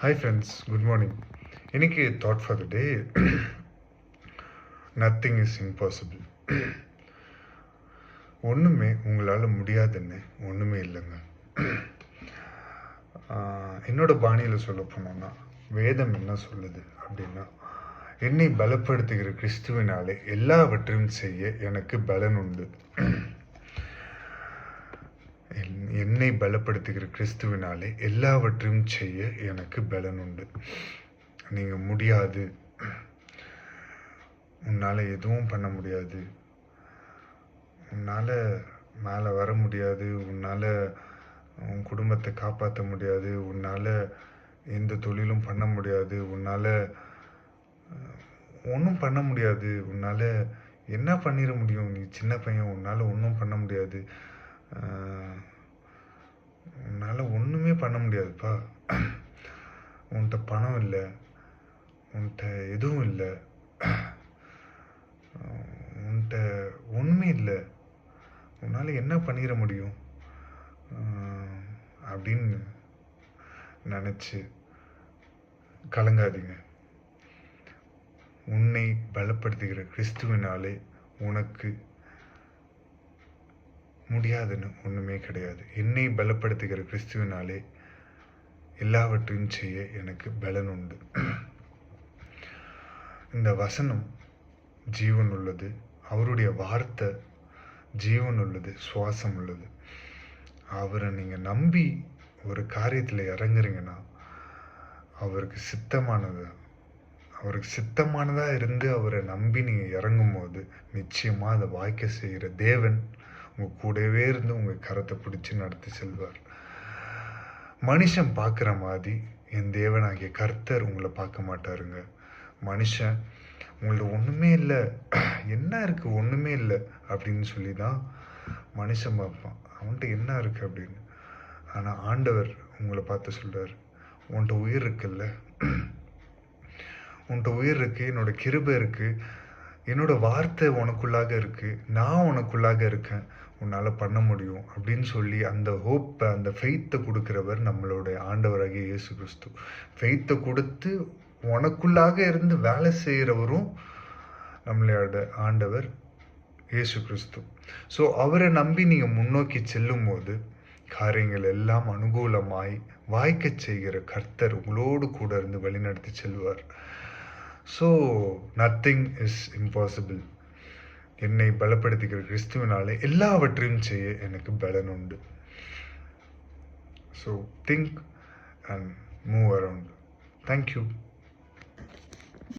Hi friends, good morning. இன்னைக்கு thought for the day, nothing is impossible. ஒன்றுமே உங்களால் முடியாதுன்னு ஒன்றுமே இல்லைங்க. என்னோட பாணியில் சொல்ல போனோம்னா, வேதம் என்ன சொல்லுது அப்படின்னா, என்னை பலப்படுத்துகிற கிறிஸ்துவினாலே எல்லாவற்றையும் செய்ய எனக்கு பலன் உண்டு. என்னை பலப்படுத்துகிற கிறிஸ்துவினாலே எல்லாவற்றையும் செய்ய எனக்கு பலன் உண்டு. நீங்கள் முடியாது, உன்னால் எதுவும் பண்ண முடியாது, உன்னால் மேலே வர முடியாது, உன்னால் உன் குடும்பத்தை காப்பாற்ற முடியாது, உன்னால் எந்த தொழிலும் பண்ண முடியாது, உன்னால் ஒன்றும் பண்ண முடியாது, உன்னால் என்ன பண்ணிட முடியும், நீ சின்ன பையன், உன்னால் ஒன்றும் பண்ண முடியாது, உன்னால் ஒன்றுமே பண்ண முடியாதுப்பா, உன்கிட்ட பணம் இல்லை, உன்கிட்ட எதுவும் இல்லை, உன்கிட்ட ஒன்றுமே இல்லை, உன்னால் என்ன பண்ணிட முடியும் அப்படின்னு நினச்சி கலங்காதீங்க. உன்னை பலப்படுத்துகிற கிறிஸ்துவினாலே உனக்கு முடியாதுன்னு ஒன்றுமே கிடையாது. என்னை பலப்படுத்துகிற கிறிஸ்துவினாலே எல்லாவற்றையும் செய்ய எனக்கு பலன் உண்டு. இந்த வசனம் ஜீவன் உள்ளது, அவருடைய வார்த்தை ஜீவன் உள்ளது, சுவாசம் உள்ளது. அவரை நீங்கள் நம்பி ஒரு காரியத்தில் இறங்குறீங்கன்னா அவருக்கு சித்தமானதாக இருந்து அவரை நம்பி நீங்கள் இறங்கும் போது நிச்சயமாக அதை வாய்க்க செய்கிற தேவன் உங்கள் கூடவே இருந்து உங்கள் கரத்தை பிடிச்சி நடத்தி செல்வார். மனுஷன் பார்க்குற மாதிரி என் தேவனாகிய கர்த்தர் உங்களை பார்க்க மாட்டாருங்க. மனுஷன் உங்கள்ட்ட ஒன்றுமே இல்லை, என்ன இருக்குது, ஒன்றுமே இல்லை அப்படின்னு சொல்லி தான் மனுஷன் பார்ப்பான், அவன்கிட்ட என்ன இருக்குது அப்படின்னு. ஆனால் ஆண்டவர் உங்களை பார்த்து சொல்கிறார், உன்கிட்ட உயிர் இருக்குல்ல, உன்கிட்ட உயிர் இருக்குது, என்னோட கிருபை இருக்குது, என்னோட வார்த்தை உனக்குள்ளாக இருக்குது, நான் உனக்குள்ளாக இருக்கேன், உன்னால் பண்ண முடியும் அப்படின்னு சொல்லி அந்த ஹோப்பை, அந்த ஃபெய்த்தை கொடுக்குறவர் நம்மளுடைய ஆண்டவராகிய இயேசு கிறிஸ்து. ஃபெய்த்தை கொடுத்து உனக்குள்ளாக இருந்து வேலை செய்கிறவரும் நம்மளோட ஆண்டவர் இயேசு கிறிஸ்து. ஸோ அவரை நம்பி நீங்கள் முன்னோக்கி செல்லும் போது காரியங்கள் எல்லாம் அனுகூலமாய் வாய்க்க செய்கிற கர்த்தர் உங்களோடு கூட இருந்து வழிநடத்தி செல்வார். So nothing is impossible. என்னை பலப்படுத்துகிற கிறிஸ்துவினாலே எல்லாவற்றையும் செய்ய எனக்கு பலன் உண்டு. So think and move around. Thank you.